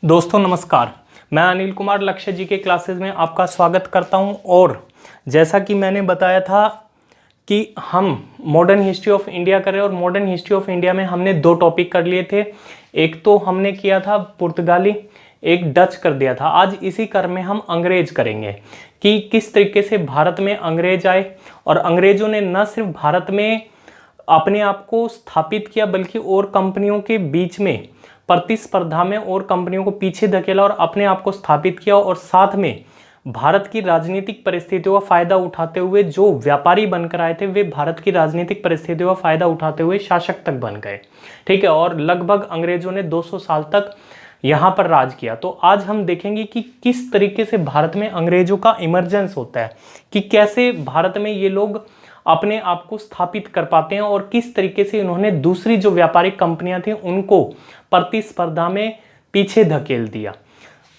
दोस्तों नमस्कार। मैं अनिल कुमार लक्ष्य जी के क्लासेस में आपका स्वागत करता हूं। और जैसा कि मैंने बताया था कि हम मॉडर्न हिस्ट्री ऑफ इंडिया करें, और मॉडर्न हिस्ट्री ऑफ इंडिया में हमने दो टॉपिक कर लिए थे। एक तो हमने किया था पुर्तगाली, एक डच कर दिया था। आज इसी क्रम में हम अंग्रेज करेंगे कि किस तरीके से भारत में अंग्रेज आए, और अंग्रेजों ने न सिर्फ भारत में अपने आप को स्थापित किया बल्कि और कंपनियों के बीच में प्रतिस्पर्धा में और कंपनियों को पीछे धकेला और अपने आप को स्थापित किया। और साथ में भारत की राजनीतिक परिस्थितियों का फायदा उठाते हुए जो व्यापारी बनकर आए थे वे भारत की राजनीतिक परिस्थितियों का फायदा उठाते हुए शासक तक बन गए। ठीक है, और लगभग अंग्रेजों ने 200 साल तक यहाँ पर राज किया। तो आज हम देखेंगे कि किस तरीके से भारत में अंग्रेजों का इमरजेंस होता है, कि कैसे भारत में ये लोग अपने आप को स्थापित कर पाते हैं और किस तरीके से इन्होंने दूसरी जो व्यापारिक कंपनियां थी उनको प्रतिस्पर्धा में पीछे धकेल दिया।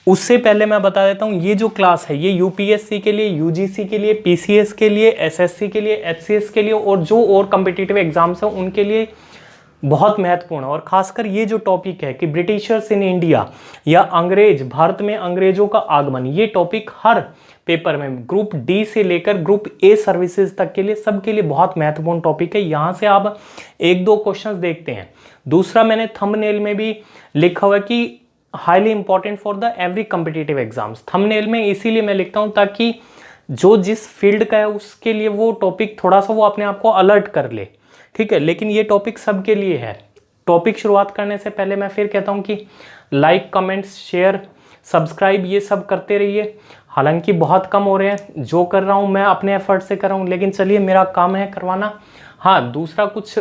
उससे पहले मैं बता देता हूं, ये जो क्लास है ये यूपीएससी के लिए, यूजीसी के लिए, पीसीएस के लिए, एसएससी के लिए, एचसीएस के लिए और जो और कॉम्पिटिटिव एग्जाम्स हैं उनके लिए बहुत महत्वपूर्ण है। और खासकर ये जो टॉपिक है कि ब्रिटिशर्स इन इंडिया या अंग्रेज, भारत में अंग्रेजों का आगमन, ये टॉपिक हर पेपर में ग्रुप डी से लेकर ग्रुप ए सर्विसेज तक के लिए सबके लिए बहुत महत्वपूर्ण टॉपिक है। यहाँ से आप एक दो क्वेश्चंस देखते हैं। दूसरा, मैंने थंबनेल में भी लिखा हुआ है कि highly important for the every competitive exams. Thumbnail में इसीलिए मैं लिखता हूँ ताकि जो जिस फील्ड का है उसके लिए वो टॉपिक थोड़ा सा वो अपने आप को अलर्ट कर ले। ठीक है, लेकिन ये टॉपिक सबके लिए है। टॉपिक शुरुआत करने से पहले मैं फिर कहता हूँ कि लाइक, कमेंट्स, शेयर, सब्सक्राइब ये सब करते रहिए। हालांकि बहुत कम हो रहे हैं, जो कर रहा हूँ मैं अपने एफर्ट से कर रहा हूँ, लेकिन चलिए मेरा काम है करवाना। हाँ, दूसरा कुछ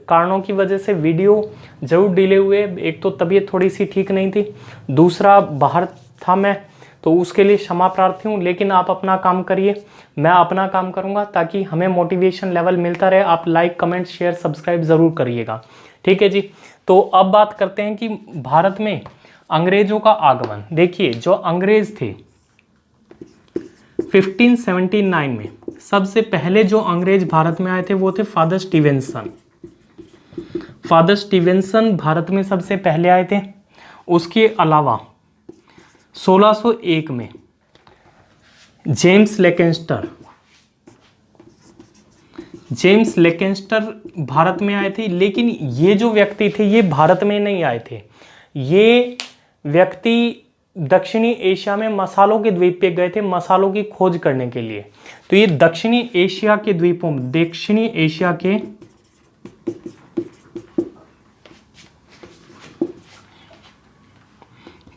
कारणों की वजह से वीडियो जरूर डिले हुए। एक तो तबीयत थोड़ी सी ठीक नहीं थी, दूसरा बाहर था मैं, तो उसके लिए क्षमा प्रार्थी हूँ। लेकिन आप अपना काम करिए, मैं अपना काम करूँगा ताकि हमें मोटिवेशन लेवल मिलता रहे। आप लाइक, कमेंट, शेयर, सब्सक्राइब ज़रूर करिएगा। ठीक है जी। तो अब बात करते हैं कि भारत में अंग्रेजों का आगमन। देखिए, जो अंग्रेज थे 1579 में सबसे पहले जो अंग्रेज भारत में आए थे वो थे father Stevenson. Father Stevenson Bharat में सबसे पहले आए थे। उसके अलावा 1601 में जेम्स लेकेंस्टर भारत में आए थे। लेकिन ये जो व्यक्ति थे ये भारत में नहीं आए थे। ये व्यक्ति दक्षिणी एशिया में मसालों के द्वीप पे गए थे मसालों की खोज करने के लिए। तो ये दक्षिणी एशिया के द्वीपों, दक्षिणी एशिया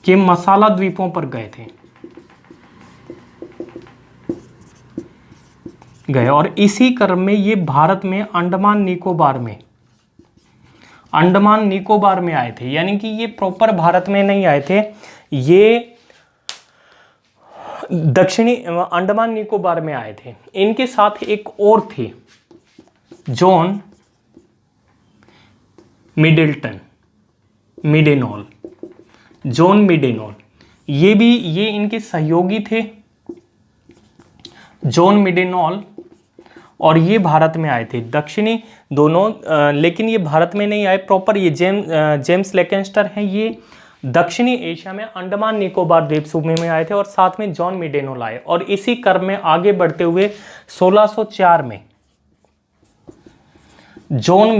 के मसाला द्वीपों पर गए और इसी क्रम में ये भारत में अंडमान निकोबार में आए थे। यानी कि ये प्रॉपर भारत में नहीं आए थे, ये दक्षिणी अंडमान निकोबार में आए थे। इनके साथ एक और थे, जॉन मिडेनॉल। ये इनके सहयोगी थे, जॉन मिडेनॉल, और ये भारत में आए थे दक्षिणी दोनों। लेकिन ये भारत में नहीं आए प्रॉपर। ये जेम्स लेकेंस्टर हैं, ये दक्षिणी एशिया में अंडमान निकोबार द्वीप समूह में आए थे, और साथ में जॉन मिडेनॉल आए। और इसी क्रम में आगे बढ़ते हुए 1604 में जॉन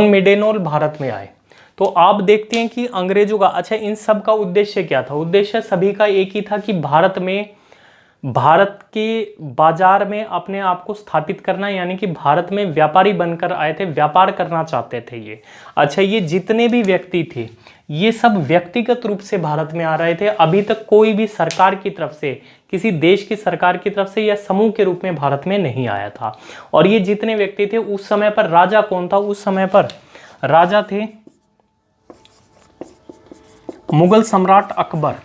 मिडेनॉल भारत में आए। तो आप देखते हैं कि अंग्रेजों का, अच्छा, इन सब का उद्देश्य क्या था? उद्देश्य सभी का एक ही था कि भारत के बाजार में अपने आप को स्थापित करना। यानी कि भारत में व्यापारी बनकर आए थे, व्यापार करना चाहते थे ये। अच्छा, ये जितने भी व्यक्ति थे ये सब व्यक्तिगत रूप से भारत में आ रहे थे। अभी तक कोई भी सरकार की तरफ से, किसी देश की सरकार की तरफ से या समूह के रूप में भारत में नहीं आया था। और ये जितने व्यक्ति थे, उस समय पर राजा कौन था? उस समय पर राजा थे मुगल सम्राट अकबर,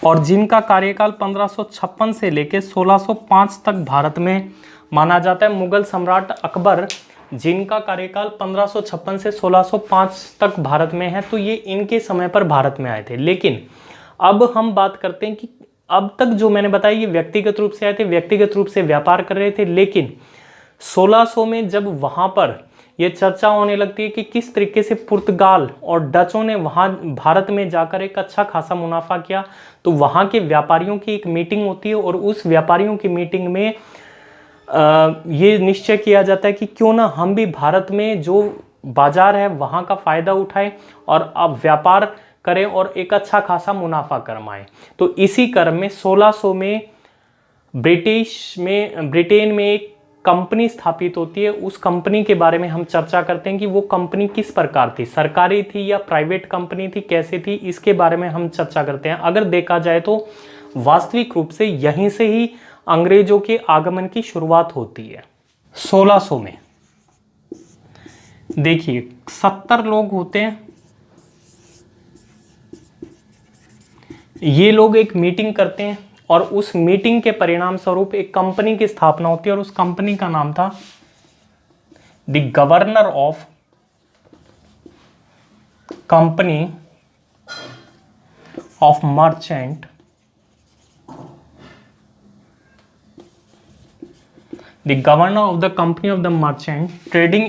और जिनका कार्यकाल 1556 से लेकर 1605 तक भारत में माना जाता है। मुगल सम्राट अकबर जिनका कार्यकाल 1556 से 1605 तक भारत में है, तो ये इनके समय पर भारत में आए थे। लेकिन अब हम बात करते हैं कि अब तक जो मैंने बताया ये व्यक्तिगत रूप से आए थे, व्यक्तिगत रूप से व्यापार कर रहे थे, लेकिन 1600 में जब वहाँ पर ये चर्चा होने लगती है कि किस तरीके से पुर्तगाल और डचों ने वहाँ भारत में जाकर एक अच्छा खासा मुनाफा किया, तो वहाँ के व्यापारियों की एक मीटिंग होती है और उस व्यापारियों की मीटिंग में ये निश्चय किया जाता है कि क्यों ना हम भी भारत में जो बाजार है वहाँ का फ़ायदा उठाएं और अब व्यापार करें और एक अच्छा खासा मुनाफा कमाएं। तो इसी क्रम में 1600 में ब्रिटेन में एक कंपनी स्थापित होती है। उस कंपनी के बारे में हम चर्चा करते हैं कि वो कंपनी किस प्रकार थी, सरकारी थी या प्राइवेट कंपनी थी, कैसे थी, इसके बारे में हम चर्चा करते हैं। अगर देखा जाए तो वास्तविक रूप से यहीं से ही अंग्रेजों के आगमन की शुरुआत होती है। 1600 में देखिए 70 लोग होते हैं। ये लोग एक मीटिंग करते हैं और उस मीटिंग के परिणाम स्वरूप एक कंपनी की स्थापना होती है और उस कंपनी का नाम था the governor of company of merchant, the governor of the company of the merchant trading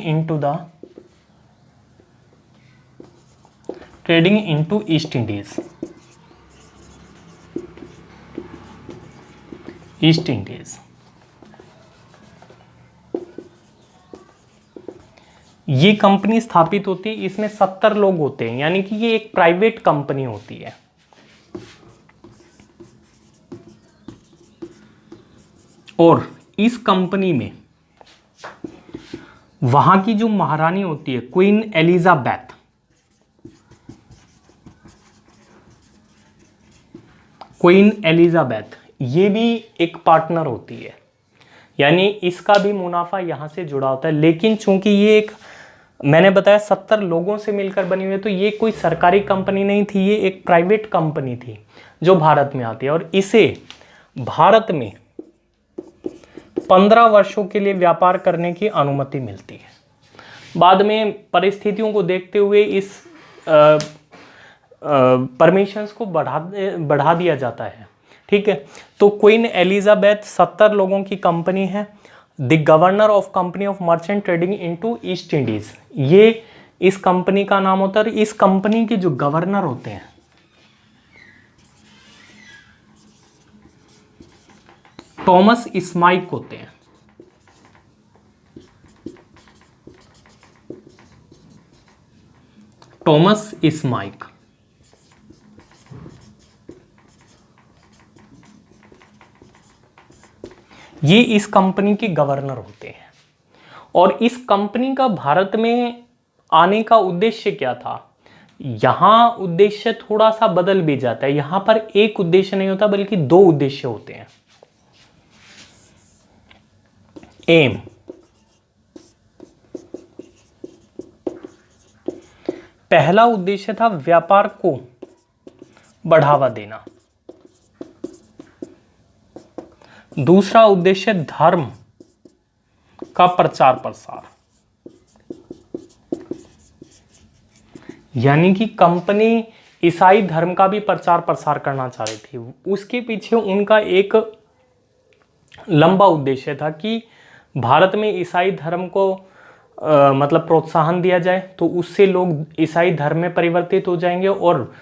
into east Indies. ये कंपनी स्थापित होती है, इसमें 70 लोग होते हैं, यानी कि ये एक प्राइवेट कंपनी होती है। और इस कंपनी में वहां की जो महारानी होती है क्वीन एलिजाबेथ, ये भी एक पार्टनर होती है, यानी इसका भी मुनाफा यहां से जुड़ा होता है। लेकिन चूंकि ये एक, मैंने बताया 70 लोगों से मिलकर बनी हुई है, तो ये कोई सरकारी कंपनी नहीं थी, ये एक प्राइवेट कंपनी थी जो भारत में आती है और इसे भारत में 15 वर्षों के लिए व्यापार करने की अनुमति मिलती है। बाद में परिस्थितियों को देखते हुए इस परमिशंस को बढ़ा दिया जाता है। ठीक है, तो क्वीन एलिजाबेथ 70 लोगों की कंपनी है, the governor of company of merchant trading into east Indies, ये इस कंपनी का नाम होता है। इस कंपनी के जो गवर्नर होते हैं थॉमस स्माइक होते हैं। थॉमस स्माइक ये इस कंपनी के गवर्नर होते हैं। और इस कंपनी का भारत में आने का उद्देश्य क्या था? यहां उद्देश्य थोड़ा सा बदल भी जाता है। यहां पर एक उद्देश्य नहीं होता बल्कि 2 उद्देश्य होते हैं। एम, पहला उद्देश्य था व्यापार को बढ़ावा देना। दूसरा उद्देश्य धर्म का प्रचार प्रसार, यानी कि कंपनी ईसाई धर्म का भी प्रचार प्रसार करना चाह रही थी। उसके पीछे उनका एक लंबा उद्देश्य था कि भारत में ईसाई धर्म को मतलब प्रोत्साहन दिया जाए, तो उससे लोग ईसाई धर्म में परिवर्तित हो जाएंगे और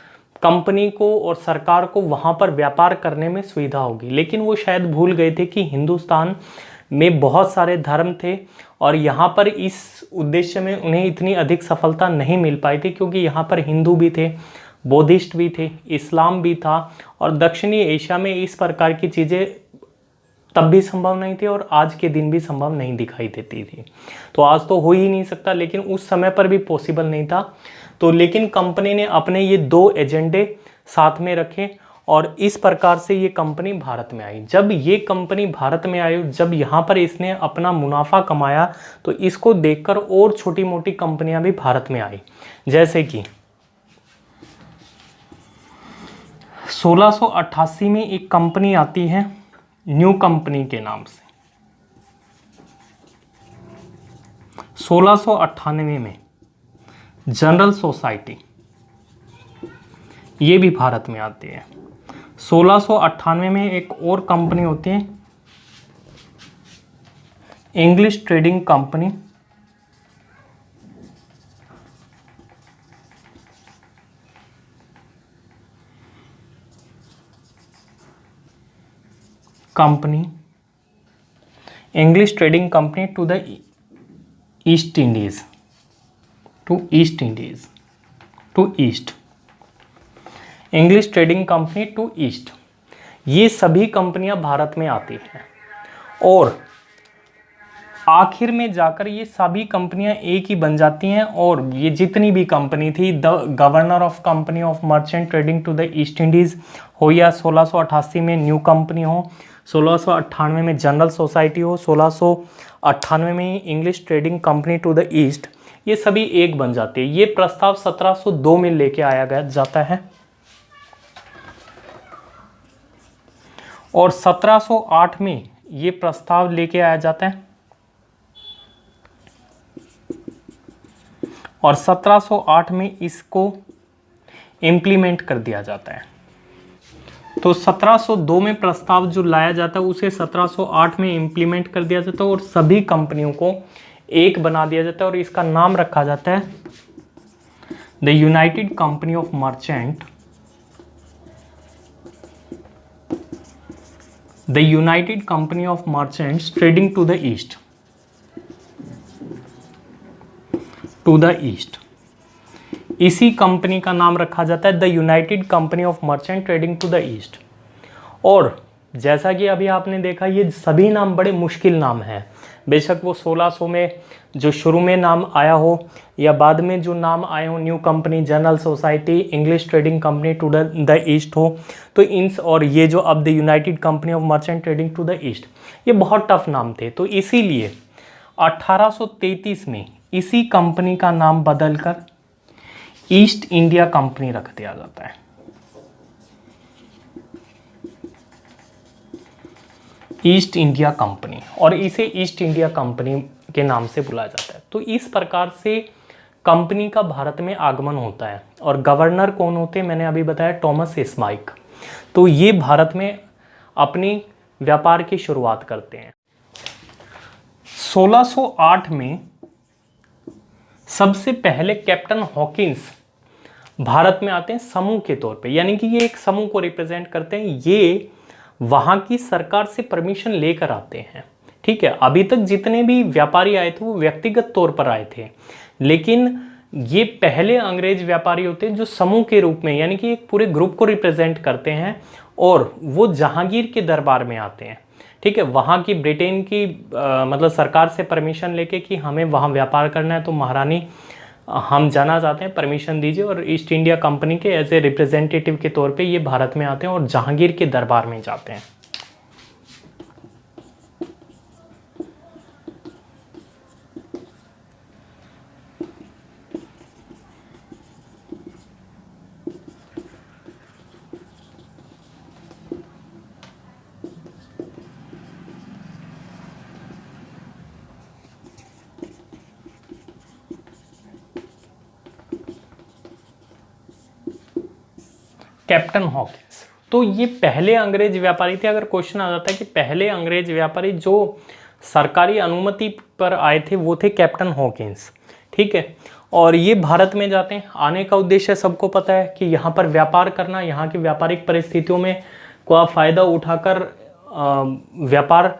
कंपनी को और सरकार को वहाँ पर व्यापार करने में सुविधा होगी। लेकिन वो शायद भूल गए थे कि हिंदुस्तान में बहुत सारे धर्म थे और यहाँ पर इस उद्देश्य में उन्हें इतनी अधिक सफलता नहीं मिल पाई थी, क्योंकि यहाँ पर हिंदू भी थे, बौद्धिस्ट भी थे, इस्लाम भी था और दक्षिणी एशिया में इस प्रकार की चीज़ें तब भी संभव नहीं थी और आज के दिन भी संभव नहीं दिखाई देती थी। तो आज तो हो ही नहीं सकता, लेकिन उस समय पर भी पॉसिबल नहीं था। तो लेकिन कंपनी ने अपने ये 2 एजेंडे साथ में रखे और इस प्रकार से ये कंपनी भारत में आई। जब ये कंपनी भारत में आई, जब यहाँ पर इसने अपना मुनाफा कमाया, तो इसको देखकर और छोटी मोटी कंपनियां भी भारत में आई। जैसे कि 1688 में एक कंपनी आती है न्यू कंपनी के नाम से। 1698 में जनरल सोसाइटी, ये भी भारत में आती है। 1698 में एक और कंपनी होती है English trading company English trading company to the East Indies, to East, English trading company to East. ये सभी कंपनियां भारत में आती हैं और आखिर में जाकर ये सभी कंपनियां एक ही बन जाती हैं। और ये जितनी भी कंपनी थी, the governor of company of merchant trading to the East Indies हो, या 1688 में न्यू कंपनी हो, 1698 में जनरल सोसाइटी हो, 1698 में English trading company to the East, ये सभी एक बन जाती है। ये प्रस्ताव 1702 में लेके आया गया जाता है और 1708 में ये प्रस्ताव लेके आया जाता है और 1708 में इसको इम्प्लीमेंट कर दिया जाता है। तो 1702 में प्रस्ताव जो लाया जाता है उसे 1708 में इम्प्लीमेंट कर दिया जाता है और सभी कंपनियों को एक बना दिया जाता है और इसका नाम रखा जाता है the United company of merchant, the United company of merchants trading to the East, to the East. इसी कंपनी का नाम रखा जाता है the United company of merchant trading to the East. और जैसा कि अभी आपने देखा, ये सभी नाम बड़े मुश्किल नाम हैं। बेशक वो 1600 में जो शुरू में नाम आया हो या बाद में जो नाम आए हो, new company, general society, English trading company to the East हो, तो इन और ये जो अब the United company of merchant trading to the East, ये बहुत टफ नाम थे। तो इसीलिए 1833 में इसी कंपनी का नाम बदलकर ईस्ट इंडिया कंपनी रख दिया जाता है। ईस्ट इंडिया कंपनी, और इसे ईस्ट इंडिया कंपनी के नाम से बुलाया जाता है। तो इस प्रकार से कंपनी का भारत में आगमन होता है। और गवर्नर कौन होते हैं, मैंने अभी बताया, टॉमस स्माइक। तो ये भारत में अपनी व्यापार की शुरुआत करते हैं। 1608 में सबसे पहले कैप्टन हॉकिंस भारत में आते हैं समूह के तौर पे, यानी कि ये एक समूह को रिप्रेजेंट करते हैं। ये वहां की सरकार से परमिशन लेकर आते हैं। ठीक है, अभी तक जितने भी व्यापारी आए थे वो व्यक्तिगत तौर पर आए थे, लेकिन ये पहले अंग्रेज व्यापारी होते हैं जो समूह के रूप में, यानी कि एक पूरे ग्रुप को रिप्रेजेंट करते हैं और वो जहांगीर के दरबार में आते हैं। ठीक है, वहाँ की ब्रिटेन की मतलब सरकार से परमिशन लेके कि हमें वहाँ व्यापार करना है, तो महारानी हम जाना चाहते हैं, परमिशन दीजिए। और ईस्ट इंडिया कंपनी के एज ए रिप्रेजेंटेटिव के तौर पे ये भारत में आते हैं और जहांगीर के दरबार में जाते हैं। कैप्टन हॉकिंस, तो ये पहले अंग्रेज व्यापारी थे। अगर क्वेश्चन आ जाता है कि पहले अंग्रेज व्यापारी जो सरकारी अनुमति पर आए थे वो थे कैप्टन हॉकिंस। ठीक है, और ये भारत में जाते हैं। आने का उद्देश्य सबको पता है कि यहाँ पर व्यापार करना, यहाँ की व्यापारिक परिस्थितियों में का फ़ायदा उठाकर व्यापार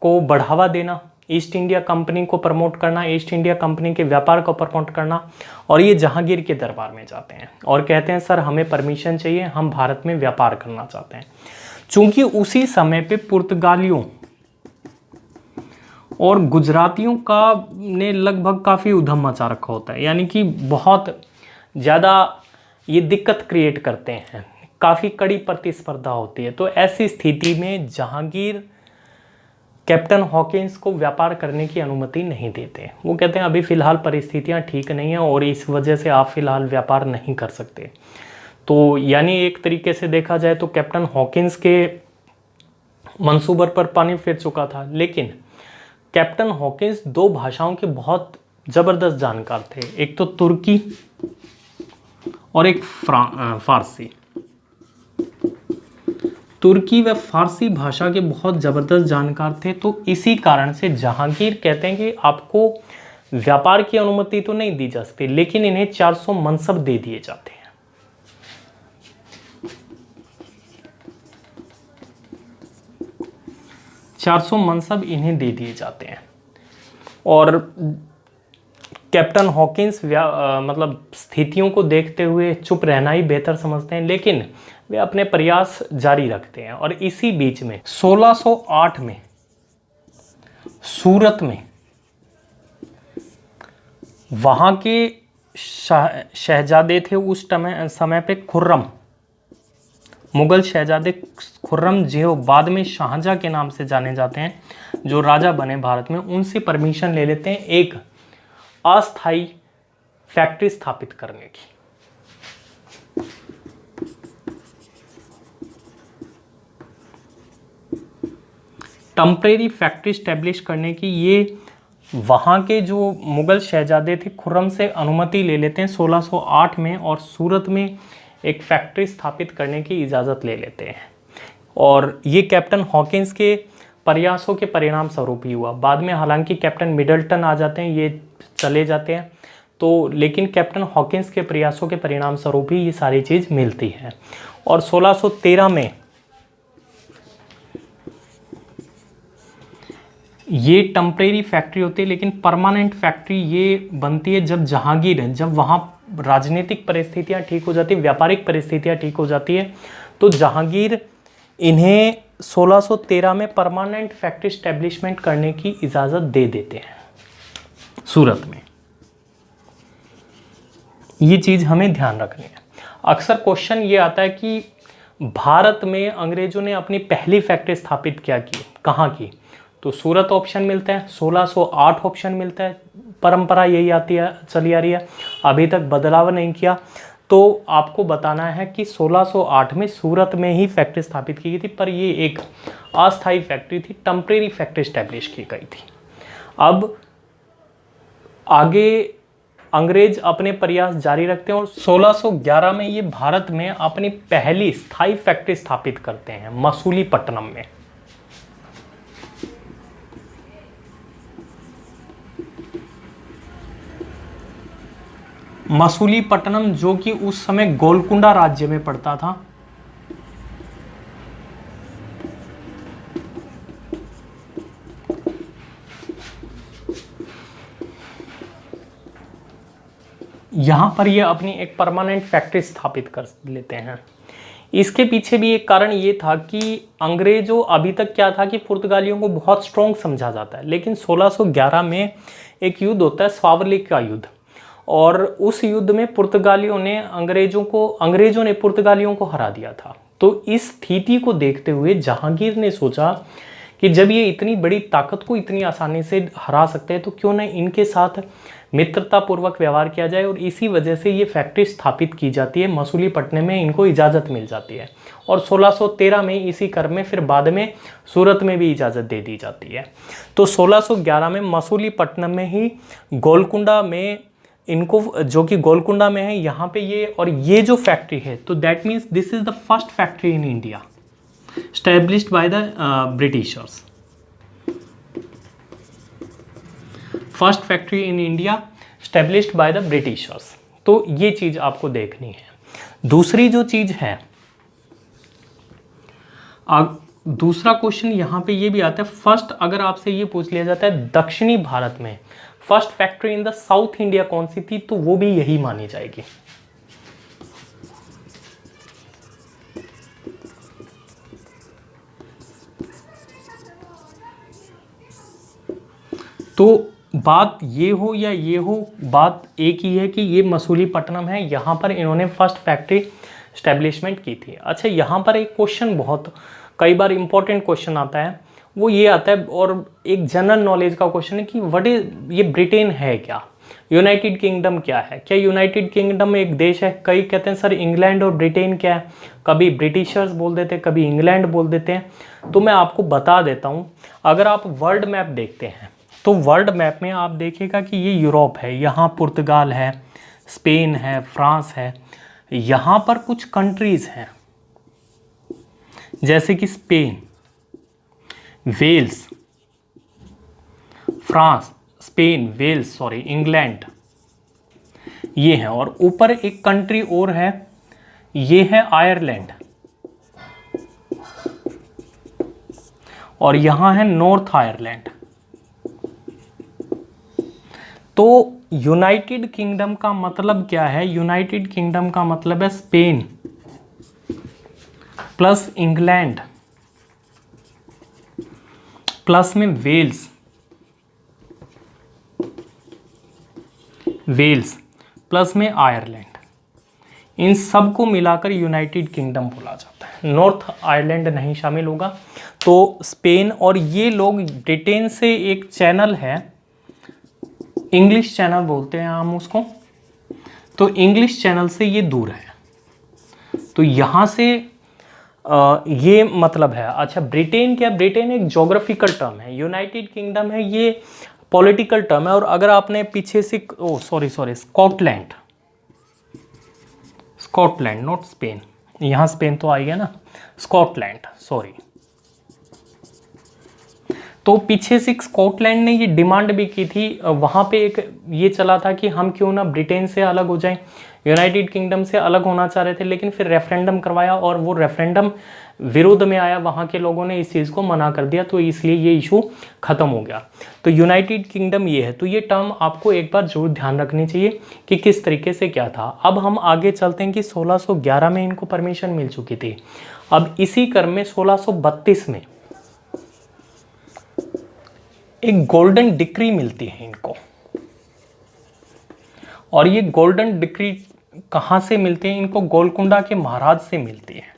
को बढ़ावा देना, ईस्ट इंडिया कंपनी को प्रमोट करना, ईस्ट इंडिया कंपनी के व्यापार को प्रमोट करना। और ये जहांगीर के दरबार में जाते हैं और कहते हैं सर हमें परमिशन चाहिए, हम भारत में व्यापार करना चाहते हैं। चूंकि उसी समय पे पुर्तगालियों और गुजरातियों का ने लगभग काफ़ी उधम मचा रखा होता है, यानी कि बहुत ज़्यादा ये दिक्कत क्रिएट करते हैं, काफ़ी कड़ी प्रतिस्पर्धा होती है। तो ऐसी स्थिति में जहांगीर कैप्टन हॉकिंस को व्यापार करने की अनुमति नहीं देते। वो कहते हैं अभी फ़िलहाल परिस्थितियां ठीक नहीं हैं और इस वजह से आप फ़िलहाल व्यापार नहीं कर सकते। तो यानी एक तरीके से देखा जाए तो कैप्टन हॉकिंस के मंसूबे पर पानी फिर चुका था। लेकिन कैप्टन हॉकिंस दो भाषाओं के बहुत ज़बरदस्त जानकार थे, एक तो तुर्की और एक फारसी। तुर्की व फारसी भाषा के बहुत ज़बरदस्त जानकार थे, तो इसी कारण से जहांगीर कहते हैं कि आपको व्यापार की अनुमति तो नहीं दी जा सकती, लेकिन इन्हें 400 मनसब दे दिए जाते हैं। 400 मनसब इन्हें दे दिए जाते हैं। और कैप्टन हॉकिंस मतलब स्थितियों को देखते हुए चुप रहना ही बेहतर समझते हैं, लेकिन वे अपने प्रयास जारी रखते हैं। और इसी बीच में 1608 में सूरत में वहां के शहजादे थे उस समय पे खुर्रम, मुगल शहजादे खुर्रम जो बाद में शाहजहां के नाम से जाने जाते हैं, जो राजा बने भारत में, उनसे परमिशन ले लेते हैं एक अस्थाई फैक्ट्री स्थापित करने की। टेम्परेरी फैक्ट्री स्टैब्लिश करने की ये वहाँ के जो मुगल शहजादे थे खुर्रम से अनुमति ले लेते हैं 1608 में, और सूरत में एक फैक्ट्री स्थापित करने की इजाज़त ले लेते हैं। और ये कैप्टन हॉकिंस के प्रयासों के परिणाम स्वरूप ही हुआ। बाद में हालांकि कैप्टन मिडल्टन आ जाते हैं, ये चले जाते हैं, तो लेकिन कैप्टन हॉकिंस के प्रयासों के परिणाम स्वरूप ही ये सारी चीज़ मिलती है। और 1613 में ये टेम्परेरी फैक्ट्री होती है, लेकिन परमानेंट फैक्ट्री ये बनती है जब जहांगीर है, जब वहाँ राजनीतिक परिस्थितियाँ ठीक हो जाती है, व्यापारिक परिस्थितियाँ ठीक हो जाती है, तो जहांगीर इन्हें 1613 में परमानेंट फैक्ट्री स्टैब्लिशमेंट करने की इजाज़त दे देते हैं सूरत में। ये चीज़ हमें ध्यान रखनी है। अक्सर क्वेश्चन ये आता है कि भारत में अंग्रेजों ने अपनी पहली फैक्ट्री स्थापित क्या की, कहाँ की, तो सूरत ऑप्शन मिलता है, 1608 ऑप्शन मिलता है। परंपरा यही आती है, चली आ रही है, अभी तक बदलाव नहीं किया। तो आपको बताना है कि 1608 में सूरत में ही फैक्ट्री स्थापित की गई थी, पर ये एक अस्थायी फैक्ट्री थी, टेम्परेरी फैक्ट्री स्टैब्लिश की गई थी। अब आगे अंग्रेज अपने प्रयास जारी रखते हैं और 1611 में ये भारत में अपनी पहली स्थायी फैक्ट्री स्थापित करते हैं मसूलीपट्टनम में। मसूलीपट्टनम जो कि उस समय गोलकुंडा राज्य में पड़ता था। यहां पर ये अपनी एक परमानेंट फैक्ट्री स्थापित कर लेते हैं। इसके पीछे भी एक कारण ये था कि अंग्रेजों, अभी तक क्या था कि पुर्तगालियों को बहुत स्ट्रॉन्ग समझा जाता है, लेकिन 1611 में एक युद्ध होता है, स्वावलिक का युद्ध, और उस युद्ध में अंग्रेजों ने पुर्तगालियों को हरा दिया था। तो इस स्थिति को देखते हुए जहांगीर ने सोचा कि जब ये इतनी बड़ी ताकत को इतनी आसानी से हरा सकते हैं, तो क्यों न इनके साथ मित्रतापूर्वक व्यवहार किया जाए। और इसी वजह से ये फैक्ट्री स्थापित की जाती है मसूलीपट्टनम में, इनको इजाज़त मिल जाती है। और 1613 में इसी क्रम में फिर बाद में सूरत में भी इजाज़त दे दी जाती है। तो 1611 में मसूलीपट्टनम में ही गोलकुंडा में इनको, जो कि गोलकुंडा में है, यहाँ पे ये, और ये जो फैक्ट्री है, तो that means this is the first factory in India established by the Britishers. First factory in India established by the Britishers। तो ये चीज आपको देखनी है। दूसरी जो चीज है, दूसरा क्वेश्चन यहाँ पे ये भी आता है, फर्स्ट अगर आपसे ये पूछ लिया जाता है दक्षिणी भारत में first factory in the south India कौन सी थी, तो वो भी यही मानी जाएगी। तो बात ये हो या ये हो, बात एक ही है कि ये मसूलीपट्टनम है, यहाँ पर इन्होंने फर्स्ट फैक्ट्री स्टैब्लिशमेंट की थी। अच्छा, यहाँ पर एक क्वेश्चन बहुत कई बार इंपॉर्टेंट क्वेश्चन आता है, वो ये आता है, और एक जनरल नॉलेज का क्वेश्चन है कि व्हाट इज, ये ब्रिटेन है क्या, यूनाइटेड किंगडम क्या है, क्या यूनाइटेड किंगडम एक देश है? कई कहते हैं सर इंग्लैंड और ब्रिटेन क्या है, कभी ब्रिटिशर्स बोल देते हैं, कभी इंग्लैंड बोल देते हैं। तो मैं आपको बता देता हूँ, अगर आप वर्ल्ड मैप देखते हैं तो वर्ल्ड मैप में आप देखिएगा कि ये यूरोप है, यहाँ पुर्तगाल है, स्पेन है, फ्रांस है, यहाँ पर कुछ कंट्रीज़ हैं, जैसे कि Spain, Wales, France, Spain, Wales, sorry, England, ये हैं। और ऊपर एक कंट्री और है, ये है आयरलैंड, और यहां है नॉर्थ आयरलैंड। तो यूनाइटेड किंगडम का मतलब क्या है? यूनाइटेड किंगडम का मतलब है स्पेन प्लस इंग्लैंड प्लस में वेल्स, वेल्स प्लस में आयरलैंड, इन सब को मिलाकर यूनाइटेड किंगडम बोला जाता है। नॉर्थ आयरलैंड नहीं शामिल होगा। तो स्पेन, और ये लोग ब्रिटेन से एक चैनल है, इंग्लिश चैनल बोलते हैं हम उसको, तो इंग्लिश चैनल से ये दूर है। तो यहाँ से ये मतलब है। अच्छा, ब्रिटेन क्या? ब्रिटेन एक ज्योग्राफिकल टर्म है, यूनाइटेड किंगडम है ये पॉलिटिकल टर्म है। और अगर आपने पीछे से स्कॉटलैंड, स्कॉटलैंड नॉट स्पेन, यहाँ स्पेन तो आ गया ना, स्कॉटलैंड, सॉरी। तो पीछे से स्कॉटलैंड ने ये डिमांड भी की थी, वहाँ पे एक ये चला था कि हम क्यों ना ब्रिटेन से अलग हो जाएं, यूनाइटेड किंगडम से अलग होना चाह रहे थे। लेकिन फिर रेफरेंडम करवाया और वो रेफरेंडम विरोध में आया, वहाँ के लोगों ने इस चीज़ को मना कर दिया, तो इसलिए ये इशू खत्म हो गया। तो यूनाइटेड किंगडम ये है। तो ये टर्म आपको एक बार जरूर ध्यान रखनी चाहिए कि किस तरीके से क्या था। अब हम आगे चलते हैं कि 1611 में इनको परमिशन मिल चुकी थी। अब इसी क्रम में 1632 में एक गोल्डन डिक्री मिलती है इनको। और ये गोल्डन डिक्री कहां से मिलती है इनको? गोलकुंडा के महाराज से मिलती है।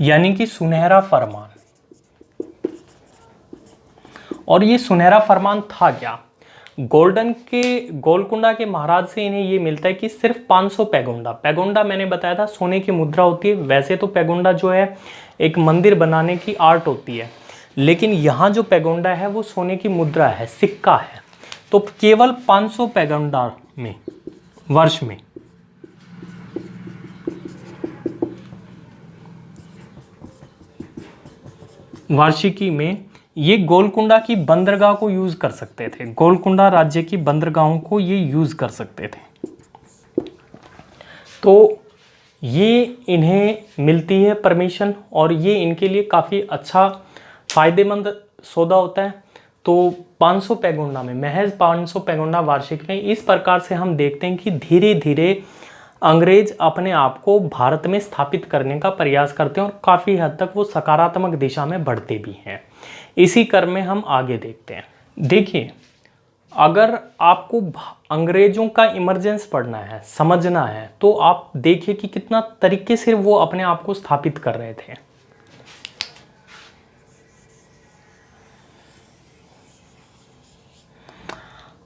यानी कि सुनहरा फरमान। और ये सुनहरा फरमान था क्या? गोलकुंडा के महाराज से इन्हें ये मिलता है कि सिर्फ 500 पैगोंडा, पैगोंडा मैंने बताया था सोने की मुद्रा होती है। वैसे तो पैगोंडा जो है एक मंदिर बनाने की आर्ट होती है, लेकिन यहाँ जो पैगोंडा है वो सोने की मुद्रा है, सिक्का है। तो केवल 500 पैगोंडा में वर्ष में वार्षिकी में ये गोलकुंडा की बंदरगाह को यूज कर सकते थे। गोलकुंडा राज्य की बंदरगाहों को ये यूज कर सकते थे। तो ये इन्हें मिलती है परमिशन, और ये इनके लिए काफ़ी अच्छा फायदेमंद सौदा होता है। तो 500 पैगोंडा में, महज 500 पैगोंडा वार्षिक में, इस प्रकार से हम देखते हैं कि धीरे धीरे अंग्रेज अपने आप को भारत में स्थापित करने का प्रयास करते हैं, और काफ़ी हद तक वो सकारात्मक दिशा में बढ़ते भी हैं। इसी क्रम में हम आगे देखते हैं। देखिए, अगर आपको अंग्रेजों का इमरजेंस पढ़ना है, समझना है, तो आप देखिए कि कितना तरीके से वो अपने आप को स्थापित कर रहे थे।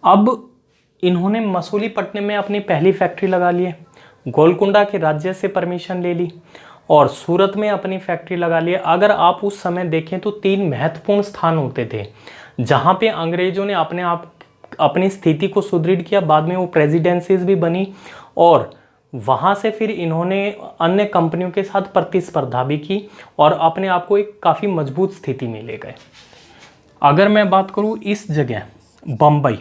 अब इन्होंने मसूलीपट्टनम में अपनी पहली फैक्ट्री लगा ली है, गोलकुंडा के राज्य से परमिशन ले ली, और सूरत में अपनी फैक्ट्री लगा ली। अगर आप उस समय देखें तो 3 महत्वपूर्ण स्थान होते थे जहां पे अंग्रेजों ने अपनी स्थिति को सुदृढ़ किया। बाद में वो प्रेसिडेंसीज भी बनी, और वहां से फिर इन्होंने अन्य कंपनियों के साथ प्रतिस्पर्धा भी की, और अपने आप को एक काफ़ी मजबूत स्थिति में ले गए। अगर मैं बात करूं इस जगह बम्बई,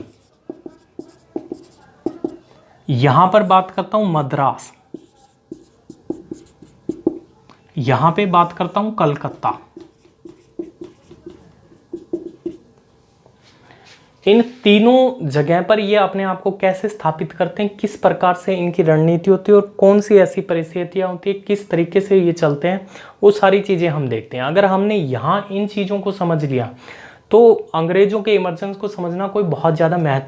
यहां पर बात करता हूं मद्रास, यहां पे बात करता हूं कलकत्ता, इन तीनों जगह पर ये अपने आप को कैसे स्थापित करते हैं, किस प्रकार से इनकी रणनीति होती है, और कौन सी ऐसी परिस्थितियां होती है, किस तरीके से ये चलते हैं, वो सारी चीज़ें हम देखते हैं। अगर हमने यहाँ इन चीज़ों को समझ लिया तो अंग्रेजों के इमरजेंस को समझना कोई बहुत ज़्यादा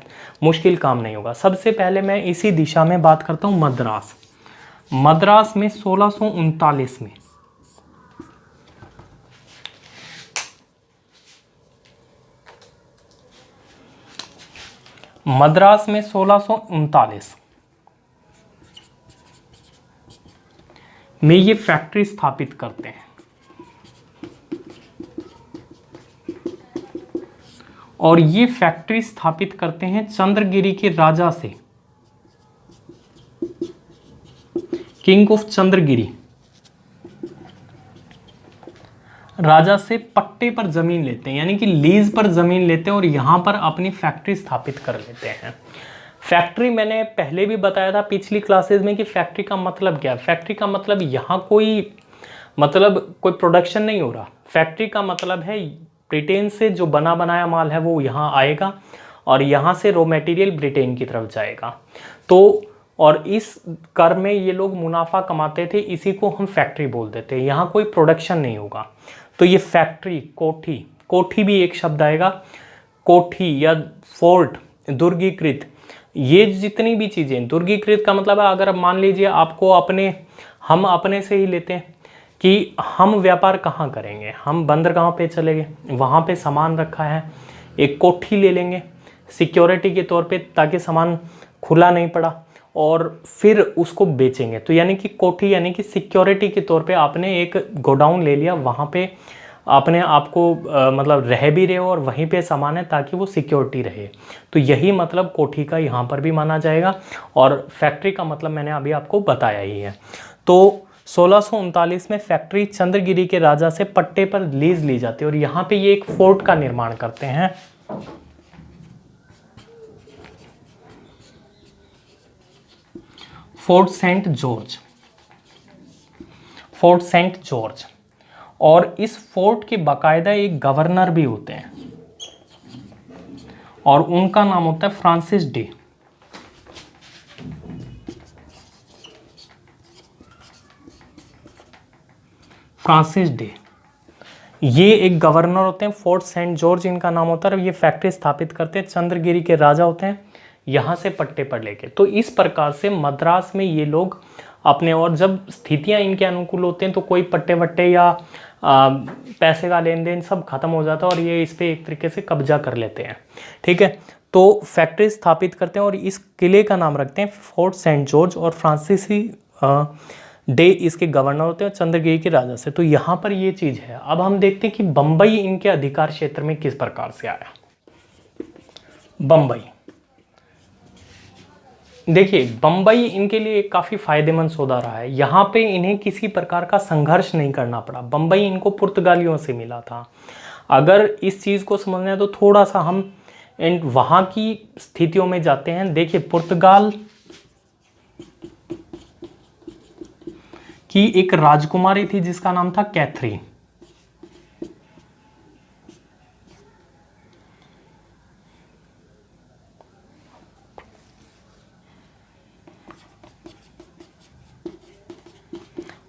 मुश्किल काम नहीं होगा। सबसे पहले मैं इसी दिशा में बात करता हूँ मद्रास। मद्रास में 1639 में मद्रास में 1639 में ये फैक्ट्री स्थापित करते हैं, और ये फैक्ट्री स्थापित करते हैं चंद्रगिरी के राजा से किंग ऑफ चंद्रगिरी राजा से पट्टे पर जमीन लेते हैं, यानी कि लीज पर जमीन लेते हैं और यहां पर अपनी फैक्ट्री स्थापित कर लेते हैं। फैक्ट्री मैंने पहले भी बताया था पिछली क्लासेस में कि फैक्ट्री का मतलब क्या है। फैक्ट्री का मतलब यहाँ कोई प्रोडक्शन नहीं हो रहा। फैक्ट्री का मतलब है ब्रिटेन से जो बना बनाया माल है वो यहाँ आएगा और यहाँ से रॉ मटेरियल ब्रिटेन की तरफ जाएगा। तो और इस कर में ये लोग मुनाफा कमाते थे, इसी को हम फैक्ट्री बोल देते हैं। यहाँ कोई प्रोडक्शन नहीं होगा। तो ये फैक्ट्री, कोठी, कोठी भी एक शब्द आएगा, कोठी या फोर्ट, दुर्गीकृत, ये जितनी भी चीज़ें, दुर्गीकृत का मतलब है अगर मान लीजिए आपको हम अपने से ही लेते हैं कि हम व्यापार कहाँ करेंगे, हम बंदरगाह पे चले गए, वहाँ पे सामान रखा है, एक कोठी ले लेंगे सिक्योरिटी के तौर पे ताकि सामान खुला नहीं पड़ा और फिर उसको बेचेंगे। तो यानी कि कोठी यानी कि सिक्योरिटी के तौर पे आपने एक गोडाउन ले लिया, वहाँ पे अपने आप को मतलब रह भी रहे हो और वहीं पे सामान है ताकि वो सिक्योरिटी रहे। तो यही मतलब कोठी का यहाँ पर भी माना जाएगा और फैक्ट्री का मतलब मैंने अभी आपको बताया ही है। तो 1639 में फैक्ट्री चंद्रगिरी के राजा से पट्टे पर लीज ली जाती है और यहाँ पे ये एक फोर्ट का निर्माण करते हैं। Fort Saint George, Fort Saint George. और इस फोर्ट के बाकायदा एक गवर्नर भी होते हैं और उनका नाम होता है फ्रांसिस डे। फ्रांसिस डे ये एक गवर्नर होते हैं, फोर्ट सेंट जॉर्ज इनका नाम होता है और ये फैक्ट्री स्थापित करते हैं। चंद्रगिरी के राजा होते हैं, यहाँ से पट्टे पर लेके। तो इस प्रकार से मद्रास में ये लोग अपने, और जब स्थितियाँ इनके अनुकूल होते हैं तो कोई पट्टे वट्टे या पैसे का लेन देन सब खत्म हो जाता है और ये इस पे एक तरीके से कब्जा कर लेते हैं। ठीक है, तो फैक्ट्री स्थापित करते हैं और इस किले का नाम रखते हैं फोर्ट सेंट जॉर्ज और फ्रांसिसी डे इसके गवर्नर होते हैं चंद्रगिरी के राजा से। तो यहाँ पर ये चीज़ है। अब हम देखते हैं कि बम्बई इनके अधिकार क्षेत्र में किस प्रकार से आया। बम्बई, देखिए बम्बई इनके लिए काफ़ी फायदेमंद सौदा रहा है। यहाँ पे इन्हें किसी प्रकार का संघर्ष नहीं करना पड़ा। बम्बई इनको पुर्तगालियों से मिला था। अगर इस चीज़ को समझना है तो थोड़ा सा हम वहाँ की स्थितियों में जाते हैं। देखिए पुर्तगाल की एक राजकुमारी थी जिसका नाम था कैथरीन।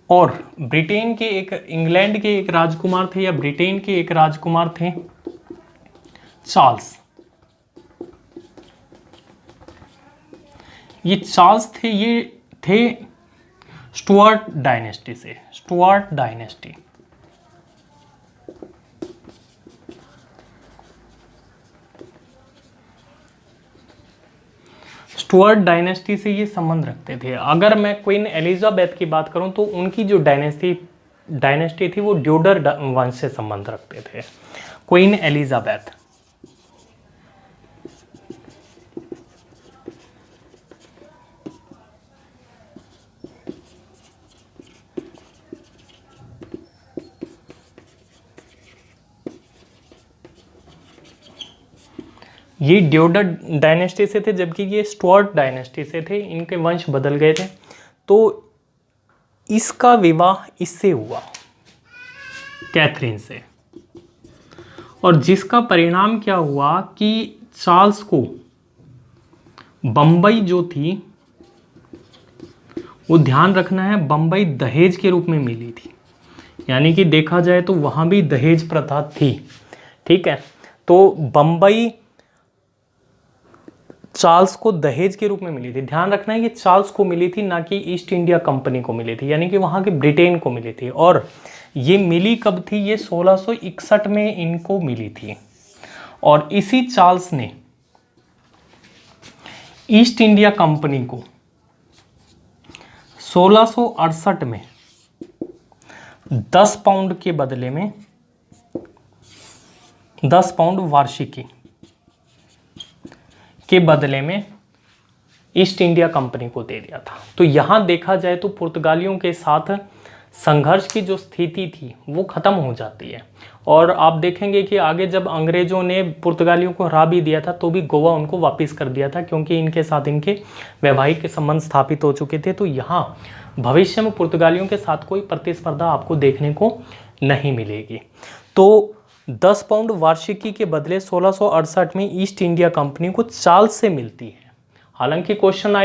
और ब्रिटेन के एक, इंग्लैंड के एक राजकुमार थे या ब्रिटेन के एक राजकुमार थे चार्ल्स। ये चार्ल्स थे, ये थे स्टुअर्ट डायनेस्टी से, स्टुअर्ट डायनेस्टी। स्टुअर्ट डायनेस्टी से ये संबंध रखते थे। अगर मैं क्वीन एलिजाबेथ की बात करूं तो उनकी जो डायनेस्टी थी वो ड्यूडर वंश से संबंध रखते थे। क्वीन एलिजाबेथ, ये ड्यूडर डायनेस्टी से थे जबकि ये स्टुअर्ट डायनेस्टी से थे। इनके वंश बदल गए थे। तो इसका विवाह इससे हुआ, कैथरीन से, और जिसका परिणाम क्या हुआ कि चार्ल्स को बम्बई जो थी वो ध्यान रखना है, बम्बई दहेज के रूप में मिली थी। यानी कि देखा जाए तो वहाँ भी दहेज प्रथा थी। ठीक है, तो बम्बई चार्ल्स को दहेज के रूप में मिली थी। ध्यान रखना है कि चार्ल्स को मिली थी, ना कि ईस्ट इंडिया कंपनी को मिली थी, यानी कि वहाँ के ब्रिटेन को मिली थी। और ये मिली कब थी? ये 1661 में इनको मिली थी। और इसी चार्ल्स ने ईस्ट इंडिया कंपनी को 1668 में 10 पाउंड के बदले में 10 पाउंड वार्षिकी के बदले में ईस्ट इंडिया कंपनी को दे दिया था। तो यहाँ देखा जाए तो पुर्तगालियों के साथ संघर्ष की जो स्थिति थी वो ख़त्म हो जाती है। और आप देखेंगे कि आगे जब अंग्रेज़ों ने पुर्तगालियों को हरा भी दिया था तो भी गोवा उनको वापस कर दिया था, क्योंकि इनके साथ इनके वैवाहिक संबंध स्थापित हो चुके थे। तो यहाँ भविष्य में पुर्तगालियों के साथ कोई प्रतिस्पर्धा आपको देखने को नहीं मिलेगी। तो 10 पाउंड वार्षिकी के बदले 1668 में ईस्ट इंडिया कंपनी को चार्ल्स से मिलती है। हालांकि क्वेश्चन